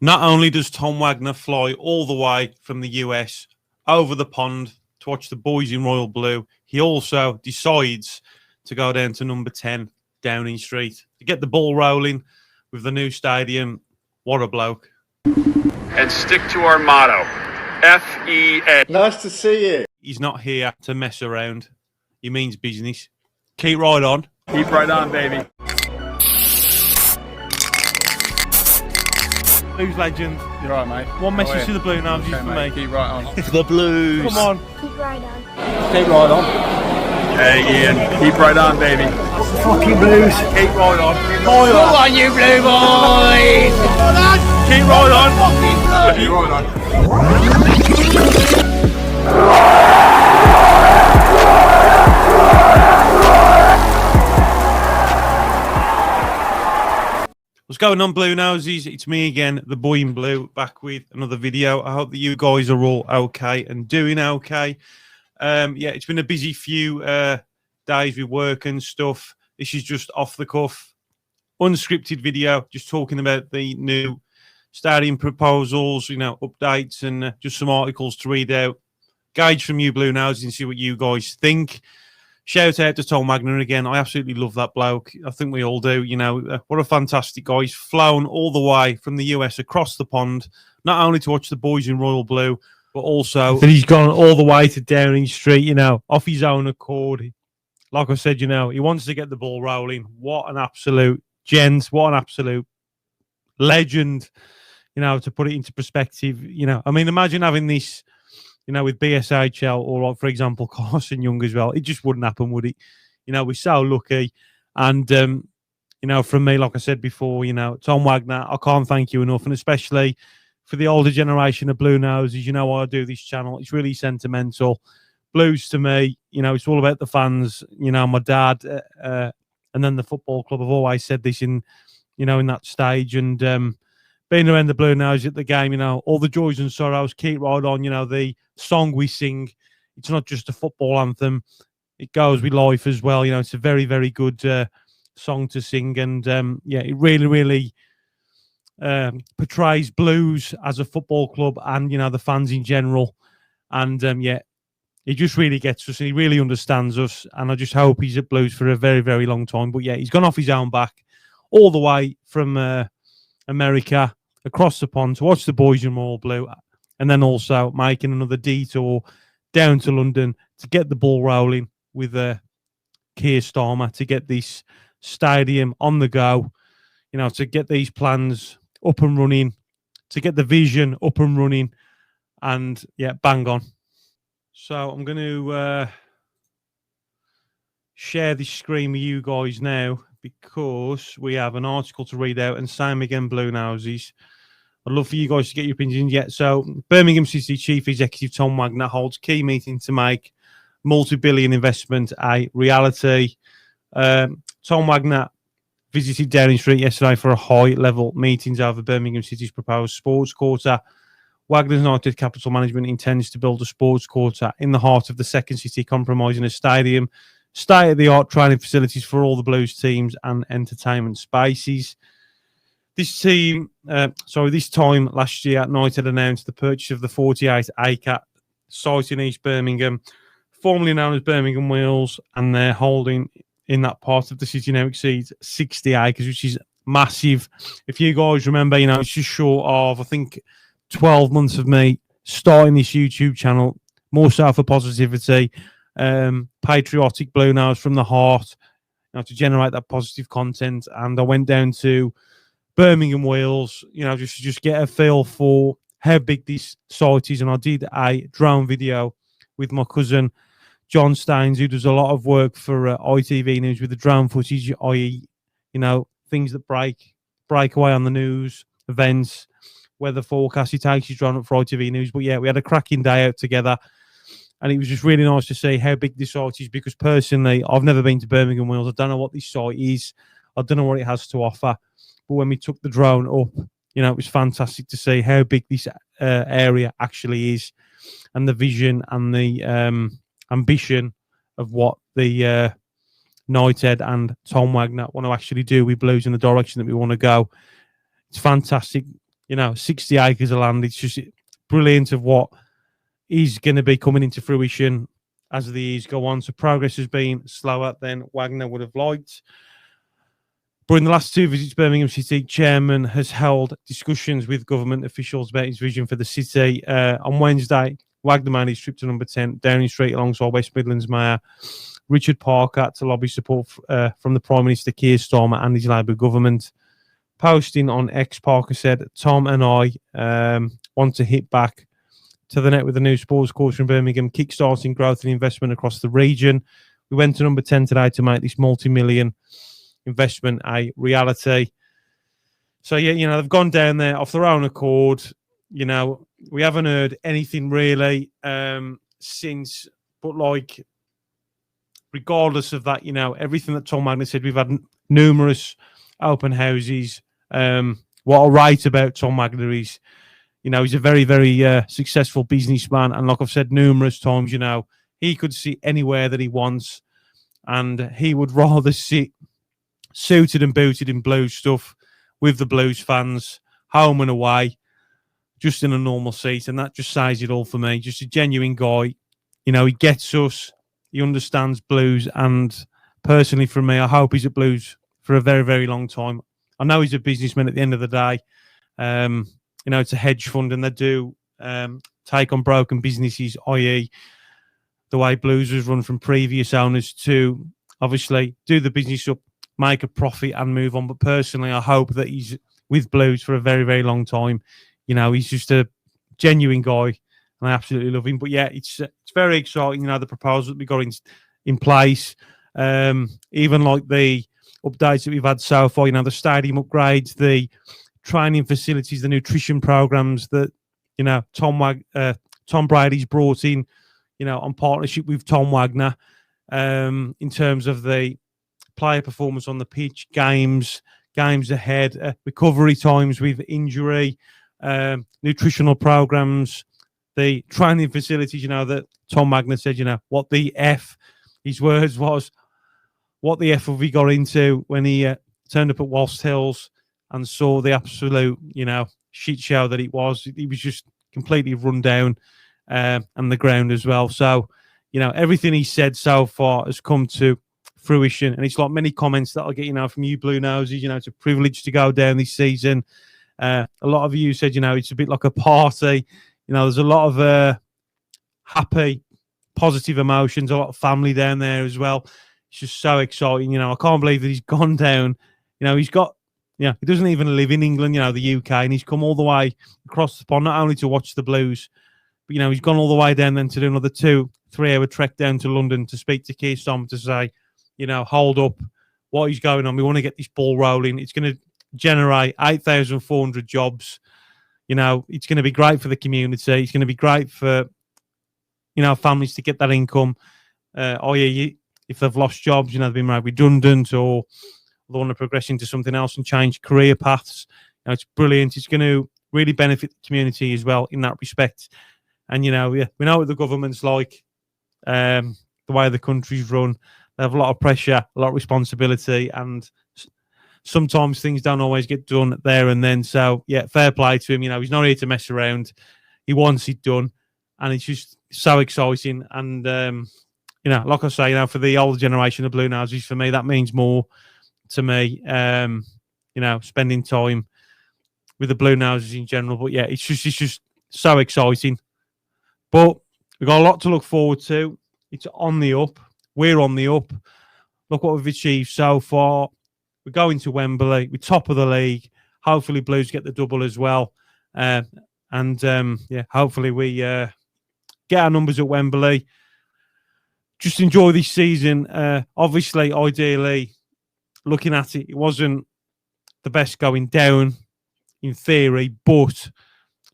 Not only does Tom Wagner fly all the way from the US over the pond to watch the boys in royal blue, he also decides to go down to number 10 Downing Street to get the ball rolling with the new stadium. What a bloke. And stick to our motto, FEA. Nice to see you. He's not here to mess around. He means business. Keep right on. Keep right on, baby. Blues legend. You're right, mate. One message to the Bluenoses for mate. me. Keep right on. The Blues. Come on. Keep right on. Keep right on. Hey, Ian. Keep right on, baby. Fucking Blues. Keep right on. Come on, you blue boys. Keep right on. Keep right on. What's going on, Bluenoses? It's me again, the boy in blue, back with another video. I hope that you guys are all okay and doing okay. Yeah, it's been a busy few days with work and stuff. This is just off the cuff, unscripted video, just talking about the new stadium proposals, you know, updates, and just some articles to read out. Gauge from you Bluenoses and see what you guys think. Shout out to Tom Wagner again. I absolutely love that bloke. I think we all do. You know, what a fantastic guy. He's flown all the way from the US across the pond, not only to watch the boys in royal blue, but also that he's gone all the way to Downing Street, you know, off his own accord. Like I said, you know, he wants to get the ball rolling. What an absolute gent. What an absolute legend, you know, to put it into perspective. You know, I mean, imagine having this, you know, with BSHL or, like, for example, Carson Young as well. It just wouldn't happen, would it? You know, we're so lucky. And, you know, from me, like I said before, you know, Tom Wagner, I can't thank you enough. And especially for the older generation of Bluenoses, you know why I do this channel. It's really sentimental. Blues to me, you know, it's all about the fans. You know, my dad and then the football club. I've always said this in, you know, in that stage. And being around the Bluenoses at the game, you know, all the joys and sorrows, keep right on. You know, the song we sing, it's not just a football anthem. It goes with life as well. You know, it's a very, very good song to sing. And, yeah, it really, really portrays Blues as a football club and, you know, the fans in general. And, yeah, he just really gets us and he really understands us. And I just hope he's at Blues for a very, very long time. But, yeah, he's gone off his own back all the way from America across the pond to watch the boys in royal blue, and then also making another detour down to London to get the ball rolling with Kier Starmer to get this stadium on the go, you know, to get these plans up and running, to get the vision up and running, and yeah, bang on. So I'm going to share this screen with you guys now because we have an article to read out, and same again, Bluenoses. I'd love for you guys to get your opinions yet. So, Birmingham City Chief Executive Tom Wagner holds key meeting to make multi-billion investment a reality. Tom Wagner visited Downing Street yesterday for a high-level meetings over Birmingham City's proposed sports quarter. Wagner's United Capital Management intends to build a sports quarter in the heart of the second city, comprising a stadium, state-of-the-art training facilities for all the Blues teams, and entertainment spaces. This time last year, United announced the purchase of the 48-acre site in East Birmingham, formerly known as Birmingham Wheels, and their holding in that part of the city now exceeds 60 acres, which is massive. If you guys remember, you know, it's just short of, I think, 12 months of me starting this YouTube channel, more so for positivity, patriotic Bluenose from the heart, you know, to generate that positive content. And I went down to Birmingham Wheels, you know, just get a feel for how big this site is. And I did a drone video with my cousin John Staines, who does a lot of work for ITV News with the drone footage, i.e., you know, things that break away on the news, events, weather forecast. He takes his drone up for ITV News. But yeah, we had a cracking day out together, and it was just really nice to see how big this site is, because personally, I've never been to Birmingham Wheels. I don't know what this site is. I don't know what it has to offer. But when we took the drone up, you know, it was fantastic to see how big this area actually is, and the vision and the ambition of what the United and Tom Wagner want to actually do with Blues in the direction that we want to go. It's fantastic. 60 acres of land. It's just brilliant of what is going to be coming into fruition as the years go on. So progress has been slower than Wagner would have liked. But in the last 2 visits, Birmingham City chairman has held discussions with government officials about his vision for the city. On Wednesday, Wagner made his trip to number 10 Downing Street alongside West Midlands Mayor Richard Parker to lobby support from the Prime Minister Kier Starmer and his Labour government. Posting on X, Parker said, "Tom and I want to hit back to the net with a new sports course in Birmingham, kickstarting growth and investment across the region. We went to number 10 today to make this multi-million investment a reality." So yeah, they've gone down there off their own accord. We haven't heard anything really since, but like, regardless of that, everything that Tom Wagner said, we've had numerous open houses. What I write about Tom Wagner is, he's a very, very successful businessman, and like I've said numerous times, he could sit anywhere that he wants, and he would rather sit suited and booted in Blues stuff with the Blues fans, home and away, just in a normal seat. And that just says it all for me. Just a genuine guy. He gets us. He understands Blues. And personally, for me, I hope he's at Blues for a very, very long time. I know he's a businessman at the end of the day. It's a hedge fund, and they do take on broken businesses, i.e. the way Blues was run from previous owners, to obviously do the business up, make a profit and move on. But personally, I hope that he's with Blues for a very, very long time. He's just a genuine guy, and I absolutely love him. But yeah, it's very exciting, the proposals that we got in place. Even like the updates that we've had so far, the stadium upgrades, the training facilities, the nutrition programs that, Tom Brady's brought in, on partnership with Tom Wagner, in terms of the player performance on the pitch, games ahead, recovery times with injury, nutritional programs, the training facilities, that Tom Wagner said, what the F, his words was, what the F have we got into when he turned up at Walst Hills and saw the absolute, shit show that it was. He was just completely run down, and the ground as well. So, everything he said so far has come to fruition, and it's like many comments that I'll get, from you Bluenoses. It's a privilege to go down this season. A lot of you said, it's a bit like a party. There's a lot of happy, positive emotions, a lot of family down there as well. It's just so exciting. I can't believe that he's gone down. He's got, he doesn't even live in England, the UK, and he's come all the way across the pond, not only to watch the Blues, but, he's gone all the way down then to do another 2-3 hour trek down to London to speak to Kier Starmer to say, hold up, what is going on? We want to get this ball rolling. It's going to generate 8,400 jobs. It's going to be great for the community. It's going to be great for, families to get that income. If they've lost jobs, they've been made redundant, or they want to progress into something else and change career paths. It's brilliant. It's going to really benefit the community as well in that respect. And, we know what the government's like, the way the country's run. They have a lot of pressure, a lot of responsibility, and sometimes things don't always get done there and then. So, yeah, fair play to him. He's not here to mess around. He wants it done, and it's just so exciting. And, like I say, for the older generation of Bluenoses, for me, that means more to me, spending time with the Bluenoses in general. But, yeah, it's just so exciting. But we've got a lot to look forward to. It's on the up. We're on the up. Look what we've achieved so far. We're going to Wembley. We're top of the league. Hopefully, Blues get the double as well. Hopefully we get our numbers at Wembley. Just enjoy this season. Obviously, ideally, looking at it, it wasn't the best going down in theory, but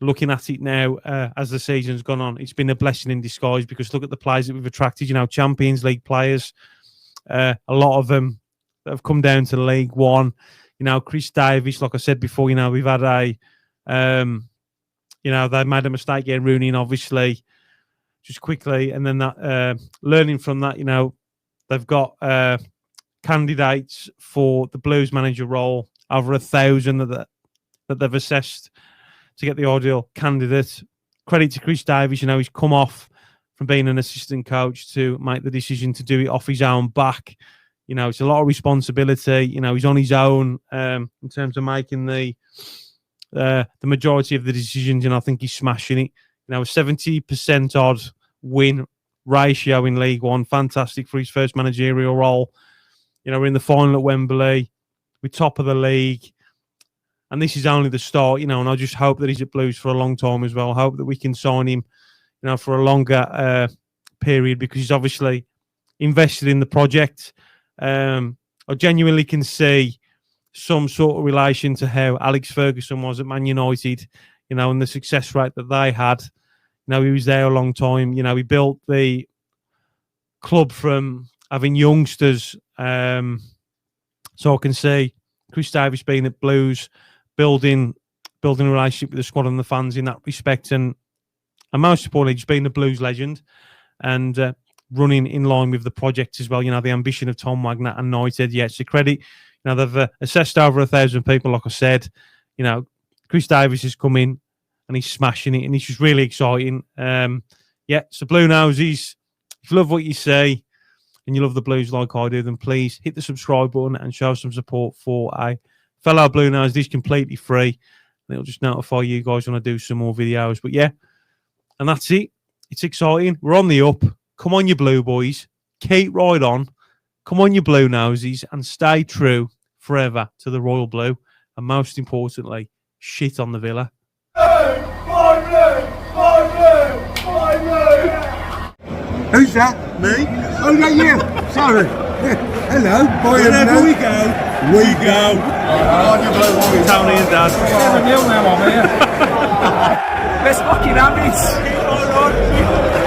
looking at it now, as the season's gone on, it's been a blessing in disguise, because look at the players that we've attracted, Champions League players, a lot of them that have come down to League One. Chris Davies, like I said before, we've had they made a mistake getting Rooney in, obviously, just quickly. And then that, learning from that, they've got candidates for the Blues manager role, over 1,000 that they've assessed to get the ideal candidate. Credit to Chris Davies, you know, he's come off from being an assistant coach to make the decision to do it off his own back. You know, it's a lot of responsibility. You know, he's on his own in terms of making the majority of the decisions, and I think he's smashing it. You know, a 70% odd win ratio in League One, fantastic for his first managerial role. You know, we're in the final at Wembley, we're top of the league, and this is only the start. You know, and I just hope that he's at Blues for a long time as well. I hope that we can sign him, you know, for a longer period, because he's obviously invested in the project. I genuinely can see some sort of relation to how Alex Ferguson was at Man United, you know, and the success rate that they had. You know, he was there a long time. You know, he built the club from having youngsters. So I can see Chris Davies being at Blues, building a relationship with the squad and the fans in that respect, and most importantly, just being a Blues legend and running in line with the project as well. You know, the ambition of Tom Wagner and United. Yeah, it's a credit. You know, they've assessed over 1,000 people, like I said. You know, Chris Davies has come in and he's smashing it, and it's just really exciting. Yeah, so Bluenoses, if you love what you see and you love the Blues like I do, then please hit the subscribe button and show some support for a fellow Bluenose. This is completely free, and it'll just notify you guys when I do some more videos. But yeah, and that's it. It's exciting. We're on the up. Come on, you Blue boys. Keep right on. Come on, you Bluenoses, and stay true forever to the Royal Blue. And most importantly, shit on the Villa. Who's that? Me? Oh, that you? Sorry. Hello. Wherever we go. Tony and Dad. 7-0 now, I'm here. Let's fucking have it.